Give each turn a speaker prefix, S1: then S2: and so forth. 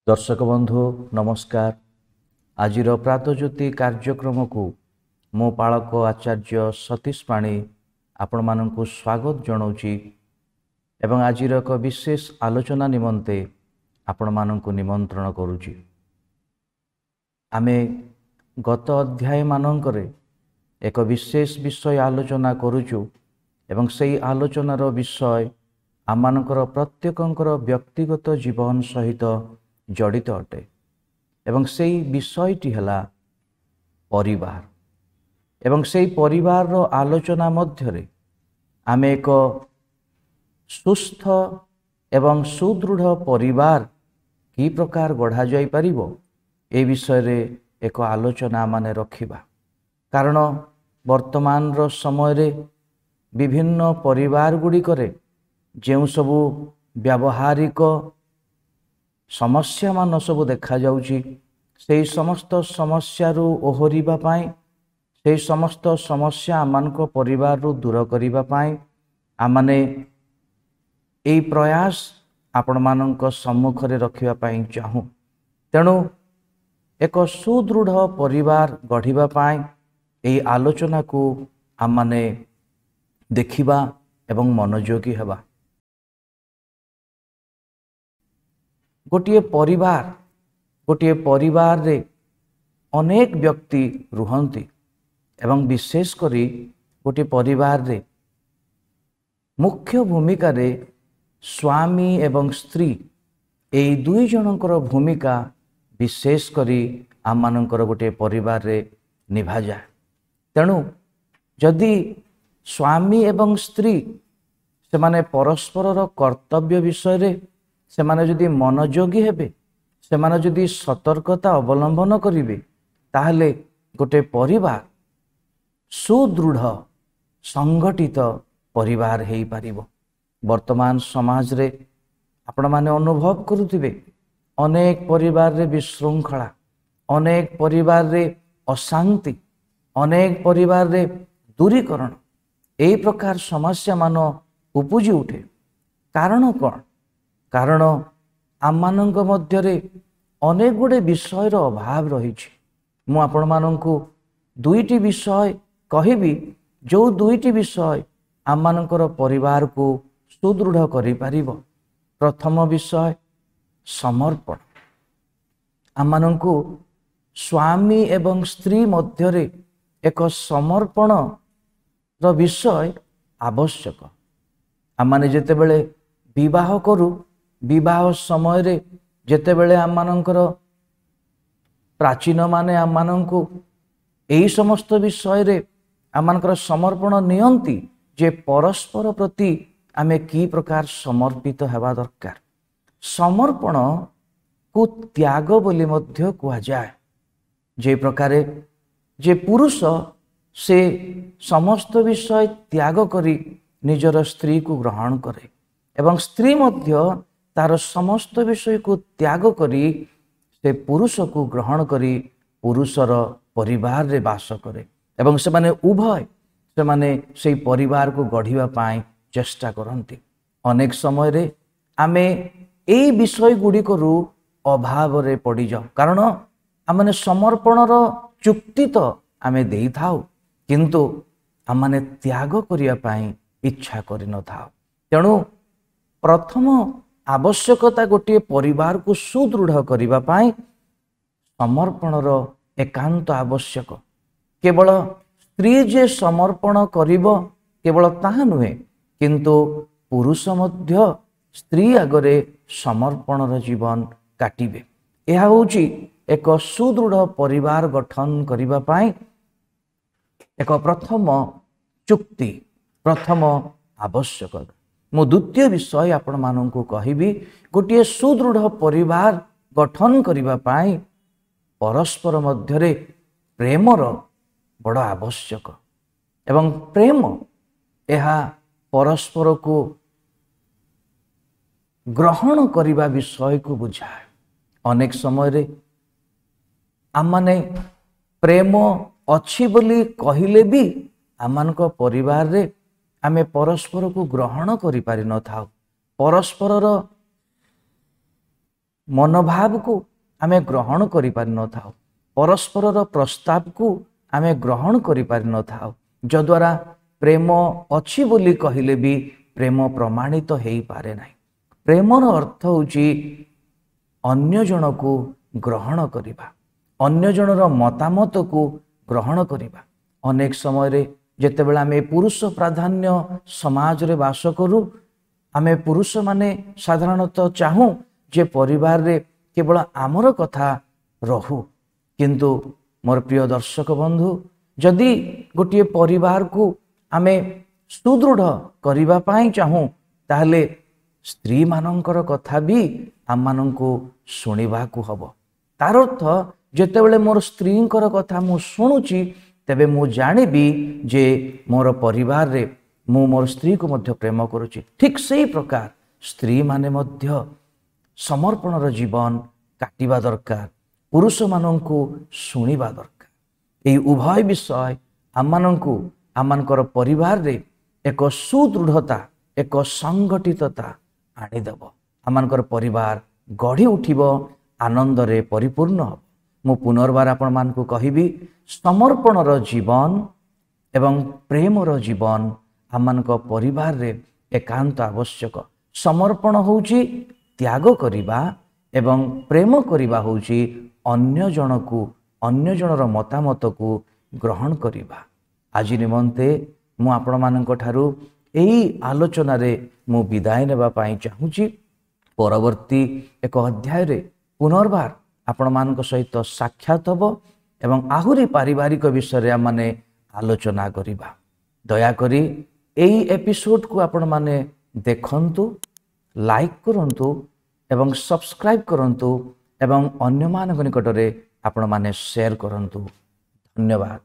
S1: दर्शक बंधु नमस्कार। आजिर प्रातज्योति कार्यक्रम को मो पालक आचार्य सतीश पाणी आपण मानकु स्वागत जनाऊँगी एवं आजिर एक विशेष आलोचना निमंते आपण मानकु निमंत्रण करुछि। आमे गत अध्याय मानकरे एक विशेष विषय आलोचना करुछु एवं सेही आलोचनार विषय आमानकर प्रत्येकंकर व्यक्तिगत जीवन सहित जड़ित अटे एवं सेही विषयटी हला परिवार एवं सेही परिवार रो आलोचना मध्यरे आमे एक सुस्थ एवं सुदृढ़ परिवार की प्रकार गढ़ा जाई परिबो ए विषय रे एक आलोचना माने रखिबा। कारण वर्तमान रो समय रे विभिन्न परिवार गुडी करे जेउ सबु व्यावहारिक समस्या मान सब देखा जाउची सेही समस्त समस्या रु ओहरिबा पाई सेही समस्त समस्या आमानको परिवार रु दूर करिबा पाई आमाने एई प्रयास आपण माननको सम्मुख रे रखिबा पाई चाहू। तेणु एक सुदृढ़ परिवार गढ़िबा पाई एई आलोचना को आमाने देखिबा एवं मनोयोगी हेबा। गोटे परिवार रे अनेक व्यक्ति रुहंती एवं विशेष करी गोटे परिवार रे मुख्य भूमिका रे स्वामी एवं स्त्री एई दुई जनकर भूमिका विशेष करी आम मानकर गोटे परिवार रे निभा जाए। तेणु जदि स्वामी एवं स्त्री से माने परस्पर कर्तव्य विषय रे से माने जदि मनोयोगी हेबे से माने जदि सतर्कता अवलंबन करिवे ताहले गोटे परिवार सुदृढ़ संगठित परिवार हेई पारिबो। वर्तमान समाज रे आपण माने अनुभव करुथिबे अनेक परिवार रे विशृंखला, अनेक परिवार रे अशांति, अनेक परिवार रे दूरीकरण एई प्रकार समस्या मान उपजी उठे। कारण कौन? कारण आम मानक मध्यरे अनेक गुडे विषय रो अभाव रहिछि। मु आपण मानकु दुईटी विषय कहिबी जो दुईटी विषय आम मानकर परिवार को सुदृढ़ करि पारिबो। प्रथम विषय समर्पण। आम मानकु स्वामी एवं स्त्री मध्यरे एक समर्पण रो विषय आवश्यक। आम माने जेते बेले विवाह करू विवाह समय रे जेते बेले आम मानकर प्राचीन माने आम मानकु एई समस्त विषय रे आम मानकर समर्पण नियंती जे परस्पर प्रति आमे की प्रकार समर्पित हेबा दरकार। समर्पण को त्याग बोली मध्य कुहा जाए। जे प्रकारे जे पुरुष से समस्त विषय त्याग करी निजर स्त्री को ग्रहण करे एवं स्त्री मध्य तार समस्त विषय को त्याग करी से पुरुष को ग्रहण करी पुरुषर परिवार रे वास करे एवं से माने उभय से माने से परिवार को गढ़िबा पाई चेष्टा करंती। अनेक समय रे आमे एई विषय गुडी करू अभाव रे पड़ी जाऊ। कारण आमने समर्पण रो चुक्ति तो आमे देई थाउ किंतु आमने त्याग करिया पाई इच्छा करि न थाउ। तेणु प्रथम आवश्यकता गोटे परिवार को सुदृढ़ करिबा पाई समर्पण रो एकांत आवश्यक। केवल स्त्री जे समर्पण करिबो केवल ताहा नुहे किंतु पुरुष मध्य स्त्री आगरे समर्पण रो जीवन काटिबे। यह होची एक सुदृढ़ परिवार गठन करिबा पाई एक प्रथम चुक्ति, प्रथम आवश्यकता। मो द्वितीय विषय आपण माननकु कहिबी गोटे सुदृढ़ परिवार गठन करिबा पाई परस्पर मध्यरे प्रेमर बड़ आवश्यक एवं प्रेम यह परस्पर को ग्रहण करिबा विषय को बुझाए। अनेक समय रे आमने प्रेम अछि बोली कहिले भी आमानक परिवार रे आमे परस्पर को ग्रहण करि पारि न थाउ। परस्पर मनोभाव को आमे ग्रहण करि पारि न थाओ परस्पर प्रस्ताव को आमे ग्रहण करि पारि न थाओ जद्वारा प्रेम अछि बोली कहिले भी प्रेम प्रमाणित हेई पारे नाही। प्रेमर अर्थ होची अन्य जन को ग्रहण करिबा अन्य जनर मतामत को ग्रहण करिबा। अनेक समय रे जेतेबेला आमे पुरुष प्राधान्य समाज रे वास करू आमे पुरुष माने साधारणतः चाहू जे परिवार रे केवल आमर कथा रहू किंतु मोर प्रिय दर्शक बंधु जदि गोटे परिवार को आमे सुदृढ़ करिबा पाई चाहू ताहले स्त्री मानकर कथा भी आम माननको शुणिबा को हबो। तार अर्थ जेतेबेले मोर स्त्रींकर कथा मु शुणुची तेबे मु जानिबी जे मोर परिवार रे मु मोर स्त्री को मध्य प्रेम करुची। ठीक सेही प्रकार स्त्री माने मध्य समर्पणर जीवन काटिबा दरकार पुरुष माननको शुणिबा दरकार। एई उभय विषय आमाननको आमानकर परिवार रे एक सुदृढ़ता एक संगठितता आनिदेव आमानकर परिवार गढ़ी उठिब आनंद रे परिपूर्ण हो। मु पुनर्बार आपण मानकु कहिबी समर्पणर जीवन एवं प्रेमर जीवन आमानक परिवार रे एकांत आवश्यक। समर्पण होउची त्याग करिबा एवं प्रेम करिबा होउची अन्य जनकु अन्य जनर मतामत को ग्रहण करिबा। आज निमंते मु आपण मानक ठारू एई आलोचना रे मु विदाय नेबा पाई चाहूची। परवर्ती एक अध्याय रे पुनर्बार आपण मानक सहित साक्षात हबो एवं आहुरी पारिवारिक विषय आम माने आलोचना करिबा। दया करी एई एपिसोड को आपण माने देखंतु लाइक करंतु एवं सब्सक्राइब करंतु एवं अन्य मानक निकटरे आपण माने शेयर करंतु। धन्यवाद।